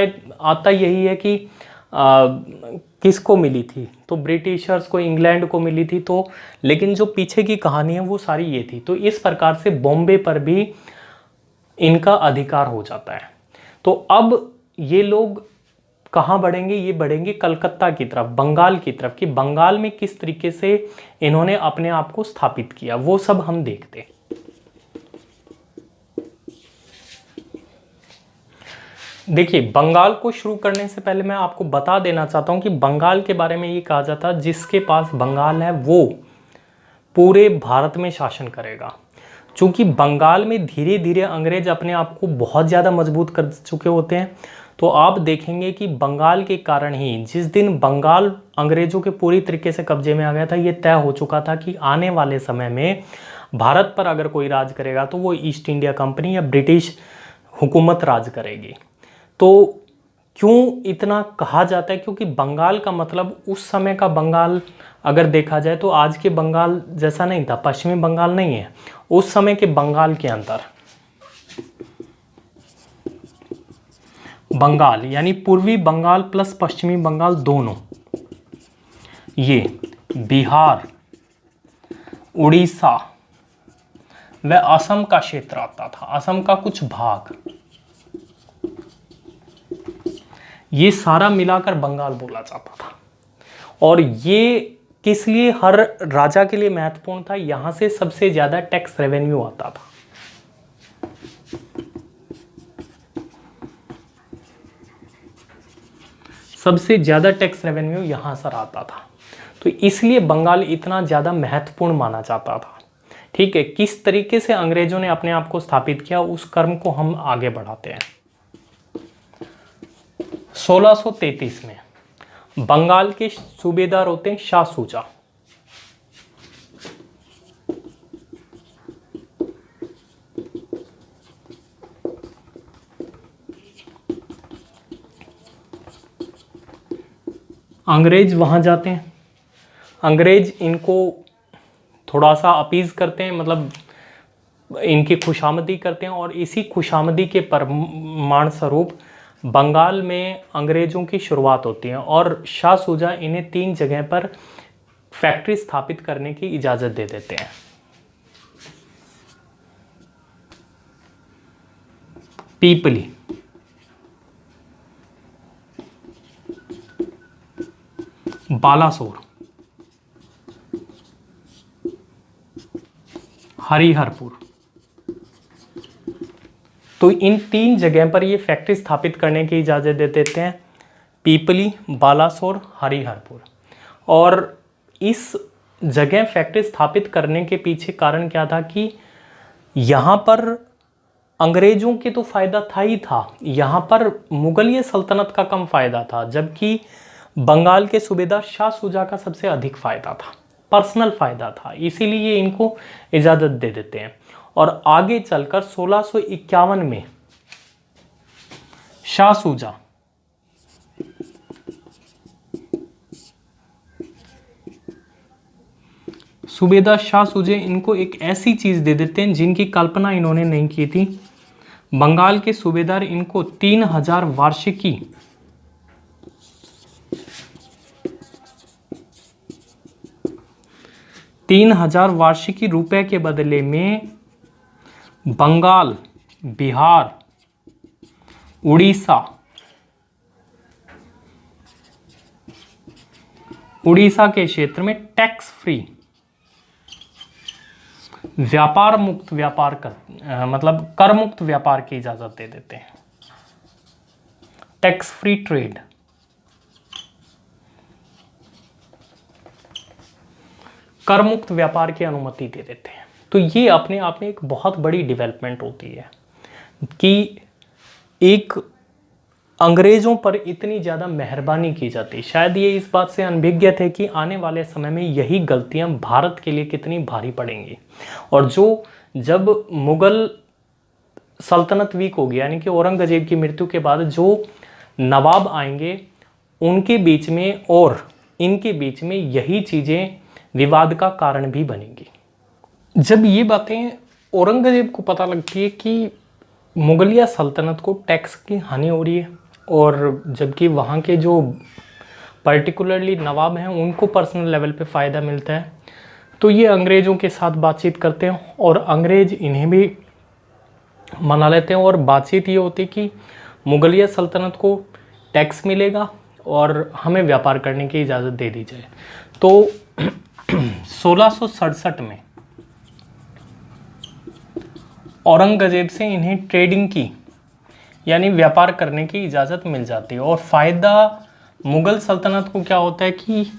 आता यही है कि किसको मिली थी, तो ब्रिटिशर्स को, इंग्लैंड को मिली थी। तो लेकिन जो पीछे की कहानी है वो सारी ये थी। तो इस प्रकार से बॉम्बे पर भी इनका अधिकार हो जाता है। तो अब ये लोग कहाँ बढ़ेंगे, ये बढ़ेंगे कलकत्ता की तरफ, बंगाल की तरफ, कि बंगाल में किस तरीके से इन्होंने अपने आप को स्थापित किया वो सब हम देखते हैं। देखिए, बंगाल को शुरू करने से पहले मैं आपको बता देना चाहता हूं कि बंगाल के बारे में ये कहा जाता है जिसके पास बंगाल है वो पूरे भारत में शासन करेगा। चूंकि बंगाल में धीरे धीरे अंग्रेज अपने आप को बहुत ज़्यादा मजबूत कर चुके होते हैं, तो आप देखेंगे कि बंगाल के कारण ही जिस दिन बंगाल अंग्रेजों के पूरी तरीके से कब्जे में आ गया था, ये तय हो चुका था कि आने वाले समय में भारत पर अगर कोई राज करेगा तो वो ईस्ट इंडिया कंपनी या ब्रिटिश हुकूमत राज करेगी। तो क्यों इतना कहा जाता है, क्योंकि बंगाल का मतलब उस समय का बंगाल अगर देखा जाए तो आज के बंगाल जैसा नहीं था, पश्चिमी बंगाल नहीं है। उस समय के बंगाल के अंदर बंगाल यानी पूर्वी बंगाल प्लस पश्चिमी बंगाल दोनों, ये बिहार, उड़ीसा व असम का क्षेत्र आता था, असम का कुछ भाग, ये सारा मिलाकर बंगाल बोला जाता था। और ये किस लिए हर राजा के लिए महत्वपूर्ण था, यहां से सबसे ज्यादा टैक्स रेवेन्यू आता था। सबसे ज्यादा टैक्स रेवेन्यू यहां से आता था, तो इसलिए बंगाल इतना ज्यादा महत्वपूर्ण माना जाता था। ठीक है, किस तरीके से अंग्रेजों ने अपने आप को स्थापित किया उस क्रम को हम आगे बढ़ाते हैं। 1633 में बंगाल के सूबेदार होते हैं शाह सूजा। अंग्रेज वहां जाते हैं, अंग्रेज इनको थोड़ा सा अपीज करते हैं, मतलब इनकी खुशामदी करते हैं, और इसी खुशामदी के परिणाम स्वरूप बंगाल में अंग्रेजों की शुरुआत होती है। और शाह सूजा इन्हें 3 जगह पर फैक्ट्री स्थापित करने की इजाज़त दे देते हैं। पीपली, बालासोर, हरिहरपुर। तो इन 3 जगह पर ये फैक्ट्री स्थापित करने की इजाज़त दे देते हैं, पीपली, बालासोर, हरिहरपुर। और इस जगह फैक्ट्री स्थापित करने के पीछे कारण क्या था कि यहाँ पर अंग्रेजों के तो फ़ायदा था ही था, यहाँ पर मुगलिय सल्तनत का कम फ़ायदा था, जबकि बंगाल के सूबेदार शाह सूजा का सबसे अधिक फ़ायदा था, पर्सनल फ़ायदा था, इसीलिए इनको इजाज़त दे देते हैं। और आगे चलकर 1651 में शाह सूजा सूबेदार शाह सूजे इनको एक ऐसी चीज दे देते हैं जिनकी कल्पना इन्होंने नहीं की थी। बंगाल के सूबेदार इनको 3000 वार्षिकी रुपए के बदले में बंगाल, बिहार, उड़ीसा के क्षेत्र में टैक्स फ्री व्यापार मुक्त व्यापार मतलब कर मुक्त व्यापार की इजाजत दे देते हैं, टैक्स फ्री ट्रेड। कर मुक्त व्यापार की अनुमति दे देते हैं। तो ये अपने आप में एक बहुत बड़ी डेवलपमेंट होती है कि एक अंग्रेज़ों पर इतनी ज़्यादा मेहरबानी की जाती। शायद ये इस बात से अनभिज्ञ थे कि आने वाले समय में यही गलतियां भारत के लिए कितनी भारी पड़ेंगी। और जब मुग़ल सल्तनत वीक हो गया, यानी कि औरंगज़ेब की मृत्यु के बाद जो नवाब आएंगे उनके बीच में और इनके बीच में यही चीज़ें विवाद का कारण भी बनेंगी। जब ये बातें औरंगज़ेब को पता लगती है कि मुगलिया सल्तनत को टैक्स की हानि हो रही है और जबकि वहाँ के जो पर्टिकुलरली नवाब हैं उनको पर्सनल लेवल पे फ़ायदा मिलता है, तो ये अंग्रेज़ों के साथ बातचीत करते हैं और अंग्रेज़ इन्हें भी मना लेते हैं। और बातचीत ये होती कि मुगलिया सल्तनत को टैक्स मिलेगा और हमें व्यापार करने की इजाज़त दे दी जाए। तो 1667 में औरंगज़ेब से इन्हें ट्रेडिंग की यानी व्यापार करने की इजाज़त मिल जाती है। और फ़ायदा मुग़ल सल्तनत को क्या होता है कि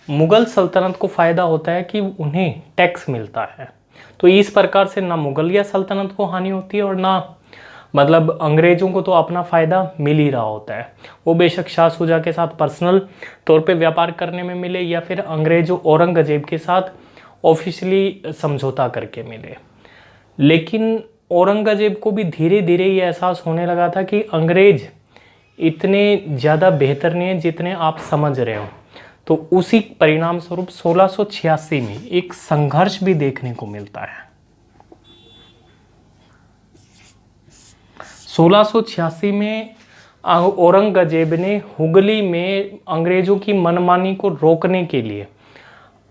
मुग़ल सल्तनत को फ़ायदा होता है कि उन्हें टैक्स मिलता है। तो इस प्रकार से ना मुगलिया सल्तनत को हानि होती है और ना मतलब अंग्रेज़ों को तो अपना फ़ायदा मिल ही रहा होता है। वो बेशक शाह शुजा के साथ पर्सनल तौर पे व्यापार करने में मिले या फिर अंग्रेज़ों औरंगज़ेब के साथ ऑफिशियली समझौता करके मिले, लेकिन औरंगज़ेब को भी धीरे धीरे ये एहसास होने लगा था कि अंग्रेज़ इतने ज़्यादा बेहतर नहीं है जितने आप समझ रहे हो। तो उसी परिणाम स्वरूप 1686 में एक संघर्ष भी देखने को मिलता है। 1686 में औरंगज़ेब ने हुगली में अंग्रेज़ों की मनमानी को रोकने के लिए,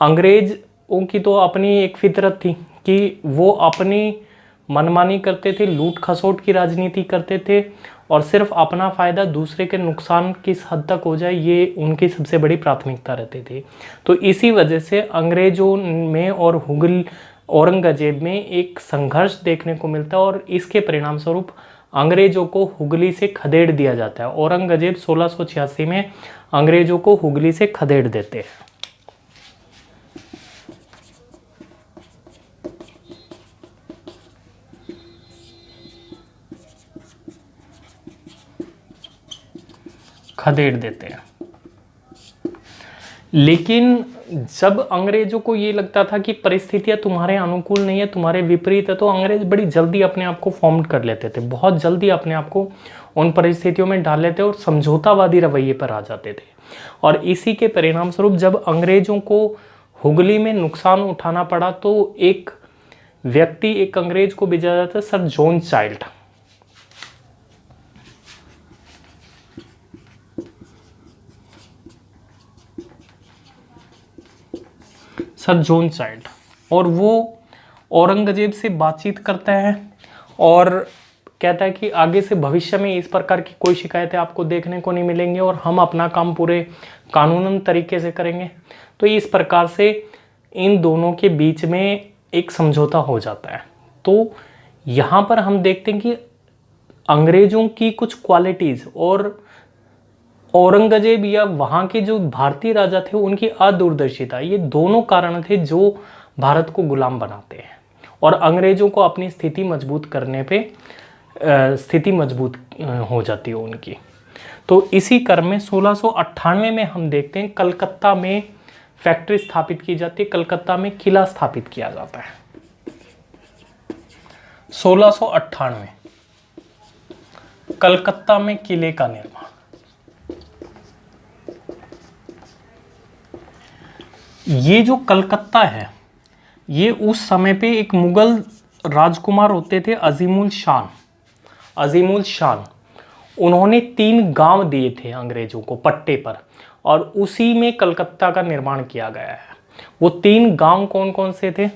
अंग्रेज़ों की तो अपनी एक फितरत थी कि वो अपनी मनमानी करते थे, लूट खसोट की राजनीति करते थे और सिर्फ अपना फ़ायदा दूसरे के नुकसान किस हद तक हो जाए ये उनकी सबसे बड़ी प्राथमिकता रहती थी। तो इसी वजह से अंग्रेज़ों में और औरंगज़ेब में एक संघर्ष देखने को मिलता है और इसके परिणाम स्वरूप अंग्रेज़ों को हुगली से खदेड़ दिया जाता है। औरंगज़ेब 1686 में अंग्रेज़ों को हुगली से खदेड़ देते हैं। लेकिन जब अंग्रेज़ों को ये लगता था कि परिस्थितियां तुम्हारे अनुकूल नहीं है, तुम्हारे विपरीत है, तो अंग्रेज़ बड़ी जल्दी अपने आप को फॉर्म कर लेते थे, बहुत जल्दी अपने आप को उन परिस्थितियों में डाल लेते और समझौतावादी रवैये पर आ जाते थे। और इसी के परिणाम स्वरूप जब अंग्रेज़ों को हुगली में नुकसान उठाना पड़ा तो एक व्यक्ति, एक अंग्रेज़ को भेजा जाता है, sir John child. Sir John child, और वो औरंगज़ेब से बातचीत करता है और कहता है कि आगे से भविष्य में इस प्रकार की कोई शिकायतें आपको देखने को नहीं मिलेंगी और हम अपना काम पूरे कानूनन तरीके से करेंगे। तो इस प्रकार से इन दोनों के बीच में एक समझौता हो जाता है। तो यहाँ पर हम देखते हैं कि अंग्रेज़ों की कुछ क्वालिटीज़ और औरंगज़ेब या वहाँ के जो भारतीय राजा थे उनकी अदूरदर्शिता, ये दोनों कारण थे जो भारत को गुलाम बनाते हैं और अंग्रेज़ों को अपनी स्थिति मजबूत करने पे स्थिति मजबूत हो जाती है उनकी। तो इसी क्रम में 1698 में हम देखते हैं कलकत्ता में फैक्ट्री स्थापित की जाती है, कलकत्ता में किला स्थापित किया जाता है। 1698 कलकत्ता में किले का निर्माण। ये जो कलकत्ता है ये उस समय पे एक मुगल राजकुमार होते थे अजीमुल शान। उन्होंने 3 गांव दिए थे अंग्रेजों को पट्टे पर और उसी में कलकत्ता का निर्माण किया गया है। वो 3 गांव कौन कौन से थे?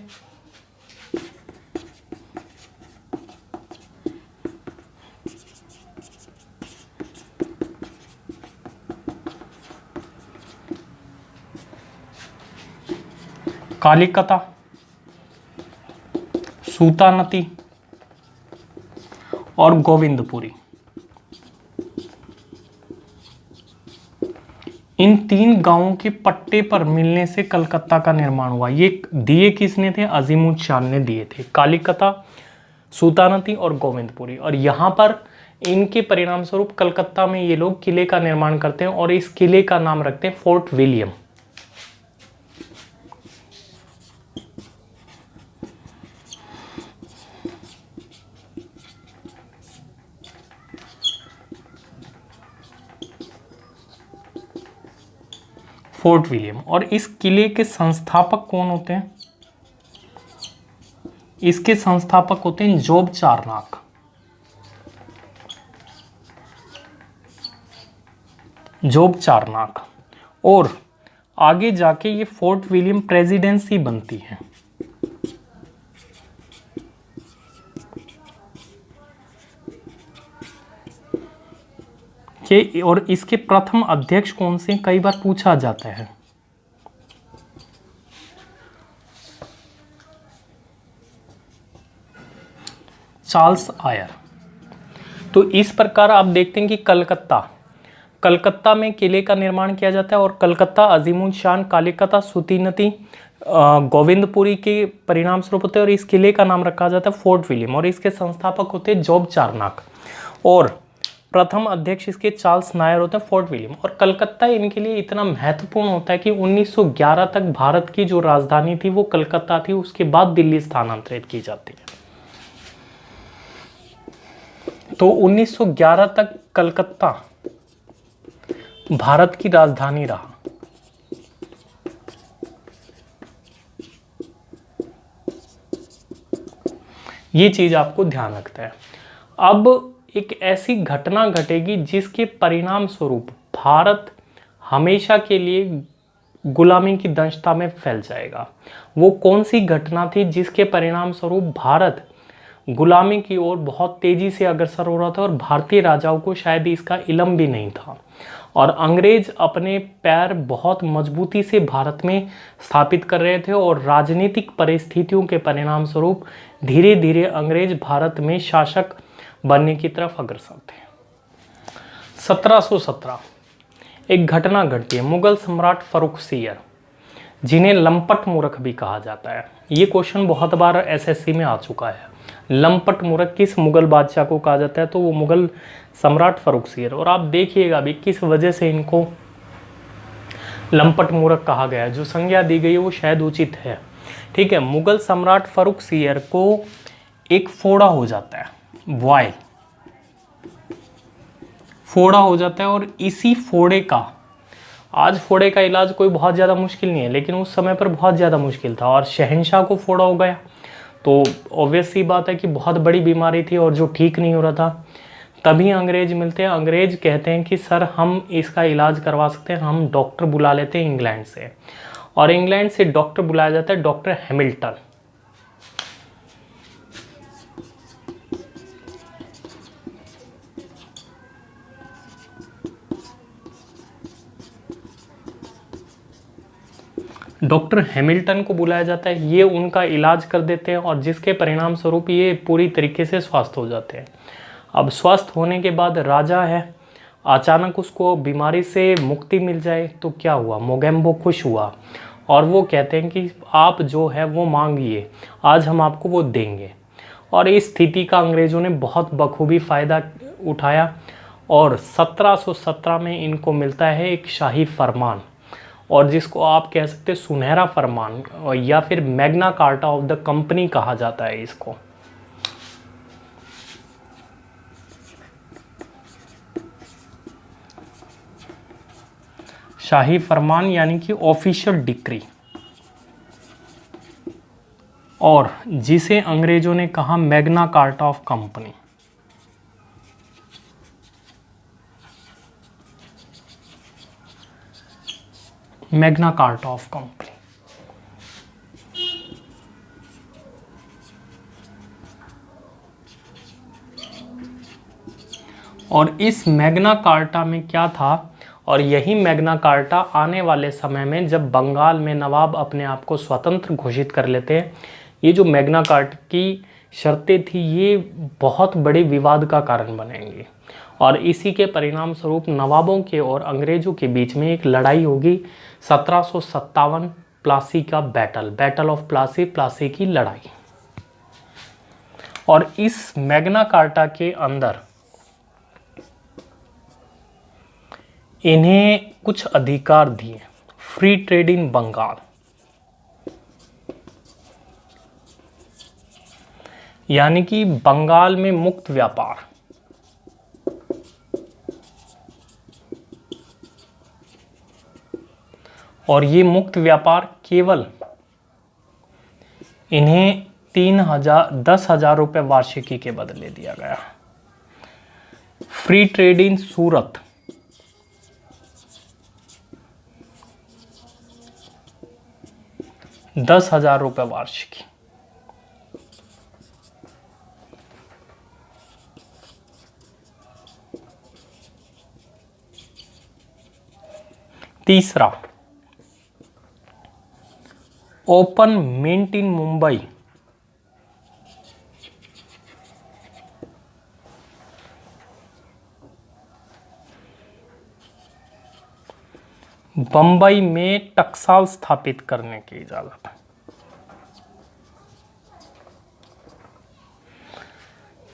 कालिकता, सूतानती और गोविंदपुरी। इन 3 गांवों के पट्टे पर मिलने से कलकत्ता का निर्माण हुआ। ये दिए किसने थे? अजीमुल शान ने दिए थे, कालिकता, सूतानती और गोविंदपुरी। और यहाँ पर इनके परिणाम स्वरूप कलकत्ता में ये लोग किले का निर्माण करते हैं और इस किले का नाम रखते हैं फोर्ट विलियम। Fort William. और इस किले के संस्थापक कौन होते हैं? इसके संस्थापक होते हैं जोब चारनाक। जोब चारनाक। और आगे जाके ये फोर्ट विलियम प्रेसिडेंसी बनती है। और इसके प्रथम अध्यक्ष कौन से, कई बार पूछा जाता है। Charles Eyre. तो इस प्रकार आप देखते हैं कि कलकत्ता में किले का निर्माण किया जाता है और कलकत्ता अजीमुल शान कालिकता सुतीनती गोविंदपुरी के परिणाम स्वरूप होते हैं और इस किले का नाम रखा जाता है फोर्ट विलियम और इसके संस्थापक होते हैं जॉब चारनाक और प्रथम अध्यक्ष इसके चार्ल्स नायर होते हैं फोर्ट विलियम। और कलकत्ता इनके लिए इतना महत्वपूर्ण होता है कि 1911 तक भारत की जो राजधानी थी वो कलकत्ता थी, उसके बाद दिल्ली स्थानांतरित की जाती है। तो 1911 तक कलकत्ता भारत की राजधानी रहा। ये चीज आपको ध्यान रखता है। अब एक ऐसी घटना घटेगी जिसके परिणाम स्वरूप भारत हमेशा के लिए गुलामी की दंशता में फैल जाएगा। वो कौन सी घटना थी जिसके परिणाम स्वरूप भारत गुलामी की ओर बहुत तेजी से अग्रसर हो रहा था और भारतीय राजाओं को शायद इसका इल्म भी नहीं था और अंग्रेज अपने पैर बहुत मजबूती से भारत में स्थापित कर रहे थे और राजनीतिक परिस्थितियों के परिणाम स्वरूप धीरे धीरे अंग्रेज भारत में शासक बनने की तरफ अग्रसर थे। 1717 एक घटना घटती है। मुगल सम्राट फर्रुखसियर, जिन्हें लंपट मूर्ख भी कहा जाता है, ये क्वेश्चन बहुत बार एसएससी में आ चुका है। लंपट मूर्ख किस मुगल बादशाह को कहा जाता है? तो वो मुगल सम्राट फर्रुखसियर। और आप देखिएगा भी किस वजह से इनको लंपट मूर्ख कहा गया है। जो संज्ञा दी गई है वो शायद उचित है। ठीक है, मुगल सम्राट फर्रुखसियर को एक फोड़ा हो जाता है, वाई फोड़ा हो जाता है और इसी फोड़े का, आज फोड़े का इलाज कोई बहुत ज़्यादा मुश्किल नहीं है लेकिन उस समय पर बहुत ज़्यादा मुश्किल था और शहंशाह को फोड़ा हो गया तो ऑब्वियस सी बात है कि बहुत बड़ी बीमारी थी और जो ठीक नहीं हो रहा था। तभी अंग्रेज मिलते हैं। अंग्रेज कहते हैं कि सर हम इसका इलाज करवा सकते हैं, हम डॉक्टर बुला लेते हैं इंग्लैंड से। और इंग्लैंड से डॉक्टर बुलाया जाता है, डॉक्टर हैमिल्टन। डॉक्टर हैमिल्टन को बुलाया जाता है, ये उनका इलाज कर देते हैं और जिसके परिणाम स्वरूप ये पूरी तरीके से स्वस्थ हो जाते हैं। अब स्वस्थ होने के बाद राजा है, अचानक उसको बीमारी से मुक्ति मिल जाए तो क्या हुआ, मोगेम्बो खुश हुआ और वो कहते हैं कि आप जो है वो मांगिए, आज हम आपको वो देंगे। और इस स्थिति का अंग्रेज़ों ने बहुत बखूबी फ़ायदा उठाया और 1717 में इनको मिलता है एक शाही फरमान और जिसको आप कह सकते हैं सुनहरा फरमान या फिर Magna carta of the company कहा जाता है इसको। शाही फरमान यानी कि ऑफिशियल डिक्री, और जिसे अंग्रेजों ने कहा Magna carta of company. Magna carta of company. और इस मैग्ना कार्टा में क्या था, और यही मैग्ना कार्टा आने वाले समय में जब बंगाल में नवाब अपने आप को स्वतंत्र घोषित कर लेते हैं, ये जो मैग्ना कार्टा की शर्तें थी ये बहुत बड़े विवाद का कारण बनेंगी और इसी के परिणाम स्वरूप नवाबों के और अंग्रेजों के बीच में एक लड़ाई होगी। 1757 प्लासी का बैटल ऑफ प्लासी की लड़ाई। और इस मैग्ना कार्टा के अंदर इन्हें कुछ अधिकार दिए। फ्री ट्रेड इन बंगाल, यानी कि बंगाल में मुक्त व्यापार। और ये मुक्त व्यापार केवल इन्हें 10,000 रुपये वार्षिकी के बदले दिया गया। फ्री ट्रेड इन सूरत, ₹10,000 वार्षिकी। तीसरा, ओपन मिंट इन मुंबई, बंबई में टकसाल स्थापित करने की इजाजत।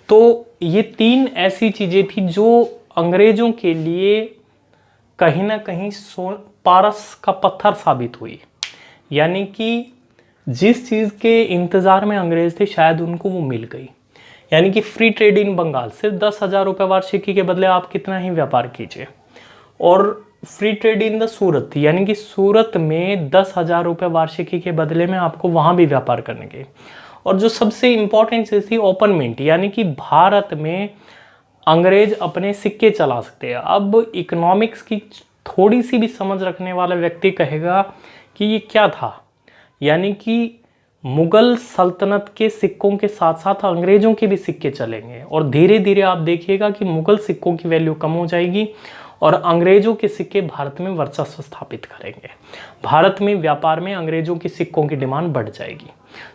तो ये 3 ऐसी चीजें थी जो अंग्रेजों के लिए कहीं ना कहीं पारस का पत्थर साबित हुई। यानी कि जिस चीज के इंतजार में अंग्रेज थे शायद उनको वो मिल गई। यानी कि फ्री ट्रेड इन बंगाल, सिर्फ 10,000 रुपये वार्षिकी के बदले आप कितना ही व्यापार कीजिए। और फ्री ट्रेड इन द सूरत, यानी कि सूरत में 10,000 रुपये वार्षिकी के बदले में आपको वहां भी व्यापार करने के। और जो सबसे इंपॉर्टेंट चीज थी ओपन मिंट, यानी कि भारत में अंग्रेज अपने सिक्के चला सकते हैं। अब इकोनॉमिक्स की थोड़ी सी भी समझ रखने वाला व्यक्ति कहेगा कि ये क्या था। यानी कि मुगल सल्तनत के सिक्कों के साथ साथ अंग्रेजों के भी सिक्के चलेंगे और धीरे धीरे आप देखिएगा कि मुगल सिक्कों की वैल्यू कम हो जाएगी और अंग्रेजों के सिक्के भारत में वर्चस्व स्थापित करेंगे। भारत में व्यापार में अंग्रेजों के सिक्कों की डिमांड बढ़ जाएगी।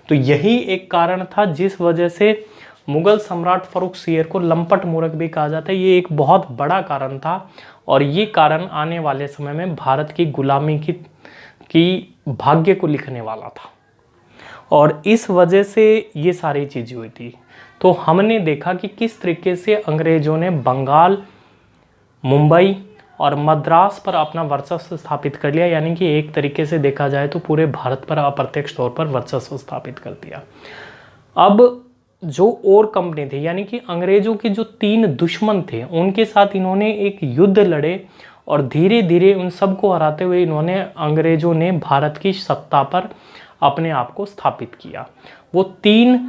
तो यही एक कारण था जिस वजह से मुगल सम्राट फ़र्रुखसियर को लंपट मूर्ख भी कहा जाता है। ये एक बहुत बड़ा कारण था और ये कारण आने वाले समय में भारत की गुलामी की भाग्य को लिखने वाला था और इस वजह से ये सारी चीज़ें हुई थी। तो हमने देखा कि किस तरीके से अंग्रेजों ने बंगाल, मुंबई और मद्रास पर अपना वर्चस्व स्थापित कर लिया। यानी कि एक तरीके से देखा जाए तो पूरे भारत पर अप्रत्यक्ष तौर पर वर्चस्व स्थापित कर दिया। अब जो और कंपनी थी, यानी कि अंग्रेजों के जो 3 दुश्मन थे, उनके साथ इन्होंने एक युद्ध लड़े और धीरे धीरे उन सबको हराते हुए अंग्रेजों ने भारत की सत्ता पर अपने आप को स्थापित किया। वो 3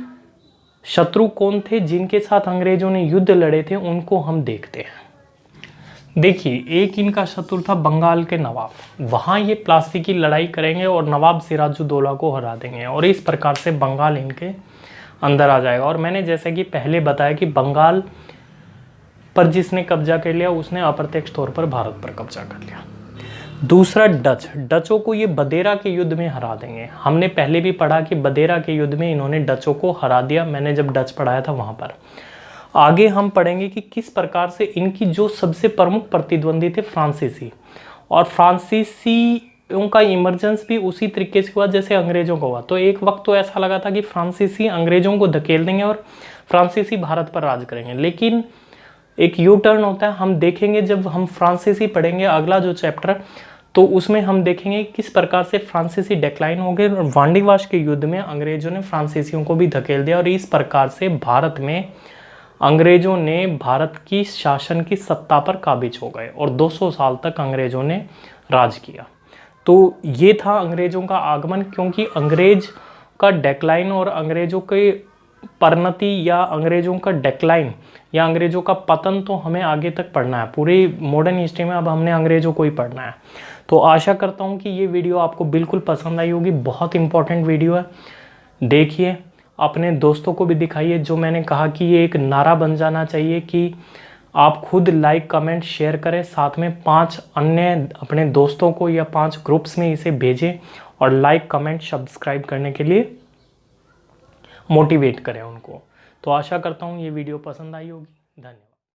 शत्रु कौन थे जिनके साथ अंग्रेजों ने युद्ध लड़े थे, उनको हम देखते हैं। देखिए, एक इनका शत्रु था बंगाल के नवाब। वहाँ ये प्लासी की लड़ाई करेंगे और नवाब सिराजुद्दौला को हरा देंगे और इस प्रकार से बंगाल इनके अंदर आ जाएगा। और मैंने जैसे कि पहले बताया कि बंगाल पर जिसने कब्जा कर लिया उसने अप्रत्यक्ष तौर पर भारत पर कब्जा कर लिया। दूसरा, डचों को ये बदेरा के युद्ध में हरा देंगे। हमने पहले भी पढ़ा कि बदेरा के युद्ध में इन्होंने डचों को हरा दिया, मैंने जब डच पढ़ाया था वहाँ पर। आगे हम पढ़ेंगे कि किस प्रकार से इनकी जो सबसे प्रमुख प्रतिद्वंदी थे फ्रांसीसी, और फ्रांसीसियों का इमरजेंस भी उसी तरीके से हुआ जैसे अंग्रेजों का हुआ। तो एक वक्त तो ऐसा लगा था कि फ्रांसीसी अंग्रेजों को धकेल देंगे और फ्रांसीसी भारत पर राज करेंगे, लेकिन एक यू टर्न होता है। हम देखेंगे जब हम फ्रांसीसी पढ़ेंगे अगला जो चैप्टर, तो उसमें हम देखेंगे किस प्रकार से फ्रांसीसी डिक्लाइन हो गए और वांडीवाश के युद्ध में अंग्रेजों ने फ्रांसीसियों को भी धकेल दिया और इस प्रकार से भारत में अंग्रेजों ने भारत की शासन की सत्ता पर काबिज हो गए और 200 साल तक अंग्रेजों ने राज किया। तो ये था अंग्रेजों का आगमन, क्योंकि अंग्रेज का डेक्लाइन और अंग्रेजों के परिणति या अंग्रेजों का डेक्लाइन या अंग्रेजों का पतन तो हमें आगे तक पढ़ना है। पूरी मॉडर्न हिस्ट्री में अब हमने अंग्रेजों को ही पढ़ना है। तो आशा करता हूँ कि ये वीडियो आपको बिल्कुल पसंद आई होगी। बहुत इंपॉर्टेंट वीडियो है, देखिए, अपने दोस्तों को भी दिखाइए। जो मैंने कहा कि ये एक नारा बन जाना चाहिए कि आप खुद लाइक, कमेंट, शेयर करें, साथ में 5 अन्य अपने दोस्तों को या 5 ग्रुप्स में इसे भेजें और लाइक, कमेंट, सब्सक्राइब करने के लिए मोटिवेट करें उनको। तो आशा करता हूँ ये वीडियो पसंद आई होगी। धन्यवाद।